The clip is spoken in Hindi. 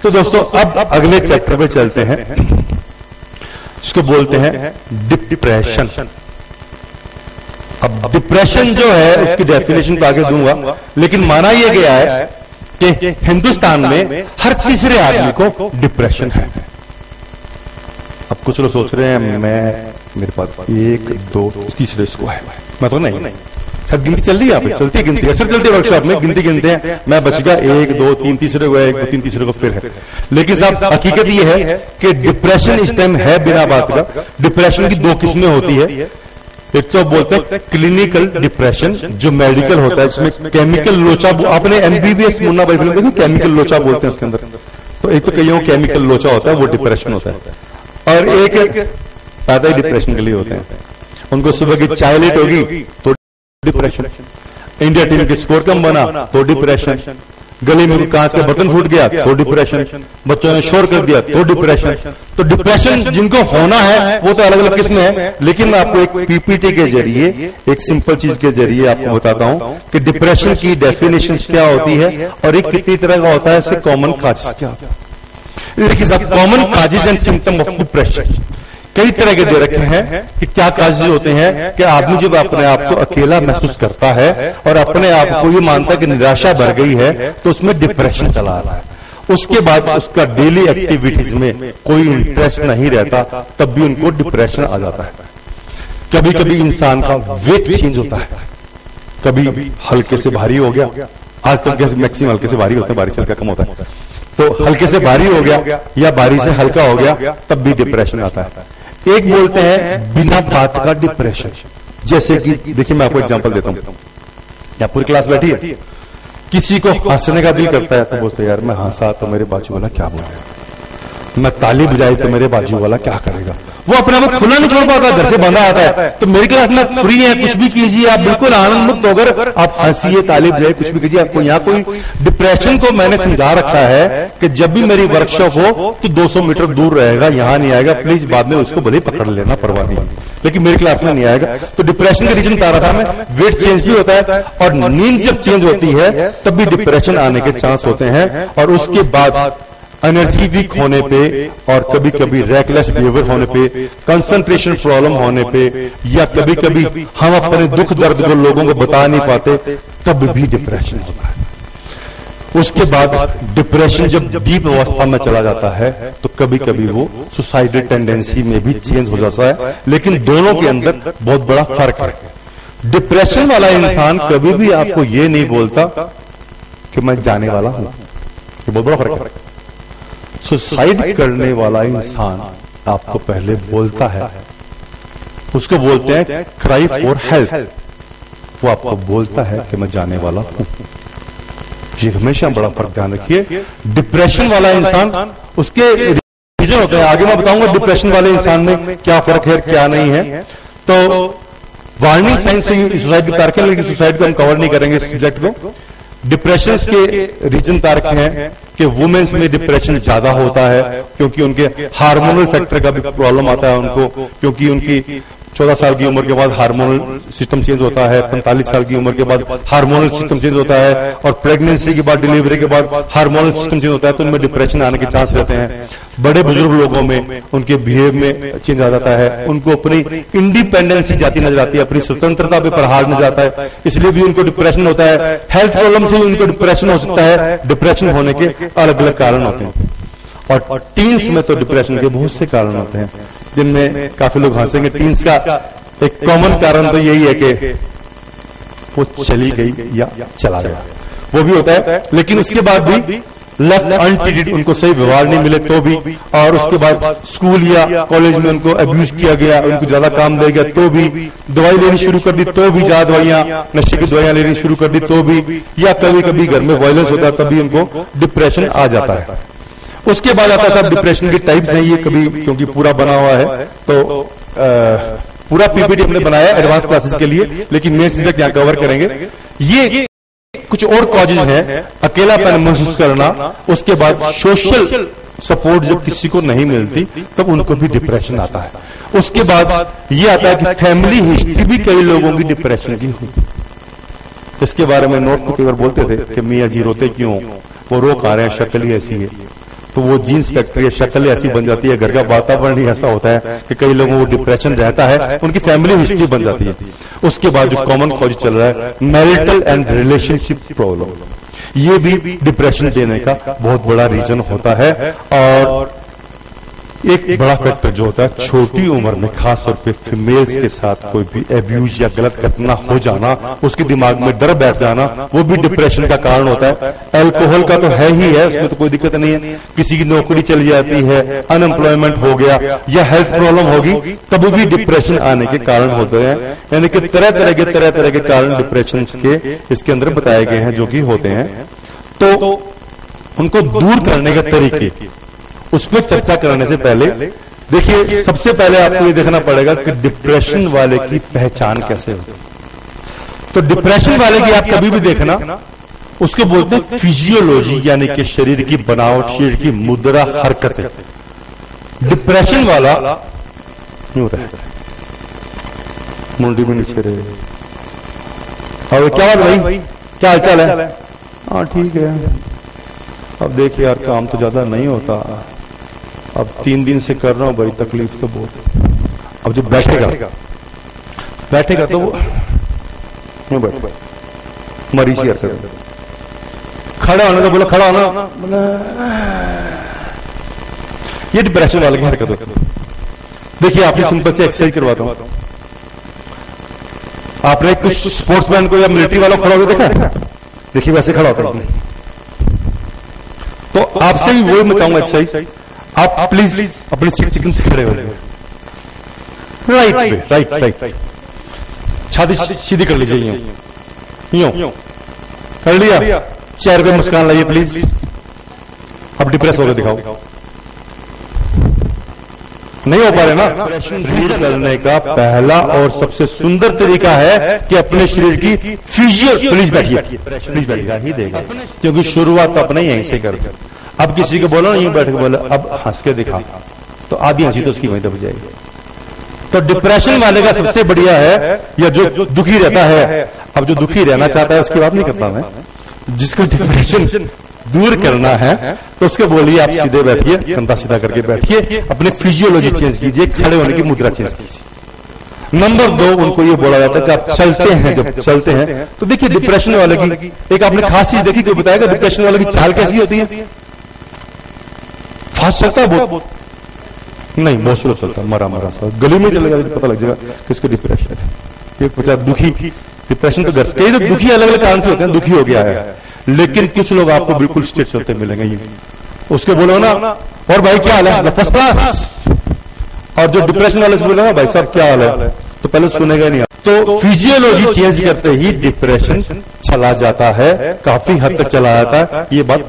तो दोस्तों अब अगले चैप्टर पे चलते हैं, इसको बोलते हैं डिप्रेशन। अब डिप्रेशन जो है उसकी डेफिनेशन तो आगे दूंगा, लेकिन माना यह गया है कि हिंदुस्तान में हर तीसरे आदमी को डिप्रेशन है। अब कुछ लोग सोच रहे हैं मेरे पास 1 2 तीसरे इसको है, मैं तो नहीं, शायद गिनती चल रही है, यहाँ पे चलती है गिनती, अक्सर चलती है वर्कशॉप में, गिनती गिनते हैं, मैं बच गया 1 2 3 तीसरे को, 1 2 3 तीसरे को फिर है। लेकिन साहब हकीकत यह है कि डिप्रेशन इस टाइम है बिना बात का। डिप्रेशन की 2 किस्में होती है, एक तो बोलते हैं क्लिनिकल डिप्रेशन जो मेडिकल होता है, जिसमें केमिकल लोचा, आपने एमबीबीएस मुन्ना भाई फिल्म देखी, केमिकल लोचा बोलते हैं उसके अंदर, तो एक तो कईयों केमिकल लोचा होता है, वो डिप्रेशन होता है, और एक पैदा ही डिप्रेशन के लिए होते हैं। उनको सुबह की चाय लेट होगी तो डिप्रेशन, इंडिया टीम के स्कोर कम बना तो डिप्रेशन, गली में कांच का बर्तन फूट गया तो डिप्रेशन, बच्चों ने शोर कर दिया तो डिप्रेशन। तो डिप्रेशन जिनको होना है वो तो अलग अलग किस्में हैं, लेकिन मैं आपको एक पीपीटी के जरिए, एक सिंपल चीज के जरिए आपको बताता हूं कि डिप्रेशन की डेफिनेशन क्या होती है और एक कितनी तरह का होता है, इससे कॉमन काजेस क्या होता है। देखिए साहब, common causes and symptom of depression कई तरह के दे रखे हैं कि क्या काजेस होते हैं कि आदमी जब अपने आप को अकेला महसूस करता है और अपने आप को ये मानता है कि निराशा भर गई है तो उसमें डिप्रेशन चला रहा है। उसके बाद उसका डेली एक्टिविटीज में कोई इंटरेस्ट नहीं रहता, तब भी उनको डिप्रेशन आ जाता है। कभी कभी इंसान का वेट चेंज होता है, कभी हल्के से भारी हो गया, आजकल मैक्सिमम हल्के से भारी होते हैं, भारी से हल्का कम होता है, तो हल्के से भारी हो गया या भारी से हल्का हो गया, तब भी डिप्रेशन आता है। एक बोलते हैं बिना बात का डिप्रेशन, जैसे कि देखिए मैं आपको एग्जांपल देता हूं, या पूरी क्लास बैठी है, किसी को हंसने का दिल करता है तो बोलते यार मैं हंसा तो मेरे बाजू वाला क्या बोलेगा, मैं ताली बजाई तो मेरे बाजू वाला क्या करेगा। वो अपने आप खुला नहीं छोड़ पाता, घर से बंधा आता है। तो मेरी क्लास में फ्री है, कुछ भी कीजिए, आप बिल्कुल आनंद मुक्त होकर आप हंसिए, ताली बजाइए, कुछ भी कीजिए। आपको यहाँ कोई डिप्रेशन को मैंने समझा रखा है कि जब भी मेरी वर्कशॉप हो तो 200 मीटर दूर रहेगा, यहाँ नहीं आएगा, प्लीज बाद में उसको भले पकड़ लेना, परवाह नहीं, लेकिन मेरी क्लास में नहीं आएगा। तो डिप्रेशन का रीजन बता रहा था मैं, वेट चेंज भी होता है और नींद जब चेंज होती है तब भी डिप्रेशन आने के चांस होते हैं, और उसके बाद एनर्जी वीक होने पे और कभी कभी रेकलेस बिहेवियर होने पे, कंसंट्रेशन प्रॉब्लम होने पे, या कभी कभी हम अपने दुख दर्द को लोगों को बता नहीं पाते, तब भी डिप्रेशन होता है। उसके बाद डिप्रेशन जब डीप अवस्था में चला जाता है तो कभी कभी वो सुसाइडल टेंडेंसी में भी चेंज हो जाता है, लेकिन दोनों के अंदर बहुत बड़ा फर्क है। डिप्रेशन वाला इंसान कभी भी आपको ये नहीं बोलता कि मैं जाने वाला हूं, ये बहुत बड़ा फर्क है। सुसाइड करने वाला इंसान आपको पहले बोलता है, उसको बोलते हैं क्राई फॉर हेल्प, वो आपको बोलता है कि मैं जाने वाला हूं। ये हमेशा बड़ा फर्क ध्यान रखिए। डिप्रेशन वाला इंसान, उसके रीजन होते हैं, आगे मैं बताऊंगा डिप्रेशन वाले इंसान में क्या फर्क है क्या नहीं है। तो वार्निंग साइंस से सुसाइड के तारक है, लेकिन सुसाइड को हम कवर नहीं करेंगे इस सब्जेक्ट को। डिप्रेशन के रीजन तारक हैं कि वुमेन्स में डिप्रेशन ज्यादा होता है क्योंकि उनके हार्मोनल फैक्टर का भी प्रॉब्लम आता है उनको, क्योंकि उनकी 14 साल की उम्र के बाद हार्मोनल सिस्टम चेंज होता है, 45 साल की उम्र के बाद हार्मोनल सिस्टम चेंज होता है, और प्रेगनेंसी के बाद, डिलीवरी के बाद हार्मोनल सिस्टम चेंज होता है, तो उनमें डिप्रेशन आने के चांस रहते हैं। बड़े बुजुर्ग लोगों में उनके बिहेव में चेंज आ जाता है, उनको अपनी इंडिपेंडेंसी जाती नजर आती है, अपनी स्वतंत्रता पे प्रहार नजर आता है, इसलिए भी उनको डिप्रेशन होता है। हेल्थ प्रॉब्लम से उनको डिप्रेशन हो सकता है। डिप्रेशन होने के अलग अलग कारण होते हैं, और टीन्स में तो डिप्रेशन के बहुत से कारण होते हैं, जिनमें काफी लोग हंसेंगे। टीन्स का एक कॉमन कारण तो यही है कि वो चली गई या चला गया, वो भी होता है। लेकिन उसके बाद भी लेफ्ट अनट्रीटेड, उनको सही व्यवहार नहीं मिले तो भी, और उसके बाद स्कूल या कॉलेज में उनको अब्यूज किया गया, उनको ज्यादा काम दिया गया तो भी, दवाई लेनी शुरू कर दी तो भी, ज्यादा दवाइयां, नशे की दवाइयां लेनी शुरू कर दी तो भी, या कभी कभी घर में वायलेंस होता है तभी उनको डिप्रेशन आ जाता है। उसके बाद आता है साहब डिप्रेशन के टाइप्स हैं ये, कभी क्योंकि पूरा बना हुआ है तो पूरा पीपीटी हमने बनाया एडवांस क्लासेस के लिए, लेकिन मेन सब्जेक्ट यहाँ कवर करेंगे। ये कुछ और कॉजेज हैं, अकेलापन महसूस करना, उसके बाद सोशल सपोर्ट जब किसी को नहीं मिलती तब उनको भी डिप्रेशन आता है। उसके बाद ये आता है कि फैमिली हिस्ट्री भी कई लोगों की डिप्रेशन की होती है। इसके बारे में नोट में कई बार बोलते थे कि मियाँ जी रोते क्यों, वो रो खा रहे हैं, शक्ल ही ऐसी है। तो वो जीन्स फैक्ट्री शक्ल ऐसी बन जाती है, घर का वातावरण ही ऐसा होता है कि कई लोगों को डिप्रेशन रहता है, उनकी फैमिली हिस्ट्री बन जाती है। उसके बाद जो कॉमन कॉज चल रहा है मैरिटल एंड रिलेशनशिप प्रॉब्लम, ये भी डिप्रेशन देने का बहुत बड़ा रीजन होता है। और एक बड़ा फैक्टर जो होता है छोटी उम्र में खास तौर पे फीमेल्स के साथ कोई भी एब्यूज या गलत घटना हो जाना, उसके दिमाग में डर बैठ जाना, वो भी डिप्रेशन का कारण होता है। अल्कोहल का तो है ही है, उसमें तो कोई दिक्कत नहीं है। किसी की नौकरी चली जाती है, अनएम्प्लॉयमेंट हो गया या हेल्थ प्रॉब्लम होगी, तब भी डिप्रेशन आने के कारण होते हैं। यानी कि तरह तरह के कारण डिप्रेशन के इसके अंदर बताए गए हैं जो कि होते हैं। तो उनको दूर करने के तरीके, उस पर चर्चा करने से पहले देखिए, सबसे पहले आपको ये देखना पड़ेगा कि डिप्रेशन वाले की पहचान कैसे हो। तो डिप्रेशन वाले की आप कभी भी देखना, उसको बोलते हैं फिजियोलॉजी, यानी कि शरीर की बनावट, शरीर की मुद्रा, हरकतें। डिप्रेशन वाला यूं रहता है, मुंडी में नीचे रहे। और क्या बात भाई, क्या हालचाल है? हाँ ठीक है। अब देखिए यार, काम तो ज्यादा नहीं होता, अब 3 दिन से कर रहा हूं भाई, तकलीफ तो बहुत। अब जब बैठेगा तो वो यूं बैठ मरीज ही हरकत, खड़ा होने का बोला खड़ा होना, बोला ये डिप्रेशन वाले की हरकत होती है। देखिए आपने सिंपल से एक्सरसाइज करवाता हूं, आपने कुछ स्पोर्ट्समैन को या मिलिट्री वालों को खड़ा होकर देखा? देखिए वैसे खड़ा होता है। तो आपसे भी वही मैं चाहूंगा एक्सरसाइज, आप प्लीज अपनी सीट से खड़े हो जाइए, राइट, छाती सीधी कर लीजिए, यूं कर लिया, चेहरे पे मुस्कान लाइए प्लीज। अब डिप्रेस होकर दिखाओ, नहीं हो पा रहे ना? दूर करने का पहला और सबसे सुंदर तरीका है कि अपने शरीर की फिजियो, प्लीज बैठिए ही देगा, क्योंकि शुरुआत तो अपने यहीं से करते। अब किसी को बोलो यूं बैठ के बोलो, अब हंस के दिखा, तो आधी हंसी तो उसकी वहीं दब जाएगी। तो डिप्रेशन वाले का सबसे बढ़िया है, या जो दुखी रहता है, अब जो दुखी रहना चाहता है उसकी बात नहीं करता मैं, जिसको डिप्रेशन दूर करना है तो उसके बोलिए आप सीधे बैठिए, कंधा सीधा करके बैठिए, अपने फिजियोलॉजी चेंज कीजिए, खड़े होने की मुद्रा चेंज कीजिए। नंबर 2, उनको ये बोला जाता है कि आप चलते हैं, जब चलते हैं तो देखिए डिप्रेशन वाले की एक आपने खास चीज देखी, कोई बताएगा डिप्रेशन वाले की चाल कैसी होती है? फास्ट चलता है बहुत? नहीं, बहुत स्लो चलता है, मरा सा, गली में चलेगा तो पता लग जाएगा किसको डिप्रेशन है। ये पता दुखी, डिप्रेशन तो घर से कई तो दुखी अलग अलग कारण से होते हैं, दुखी हो गया है, लेकिन कुछ लोग आपको बिल्कुल स्ट्रेट चलते मिलेंगे। ये उसके बोलो ना, और भाई क्या हाल है? First class. और जो डिप्रेशन वाले से बोले ना, भाई साहब क्या हाल है, तो पहले सुनेगा नहीं। तो फिजियोलॉजी चेंज करते ही डिप्रेशन चला जाता है, काफी हद तक चला जाता है। ये बात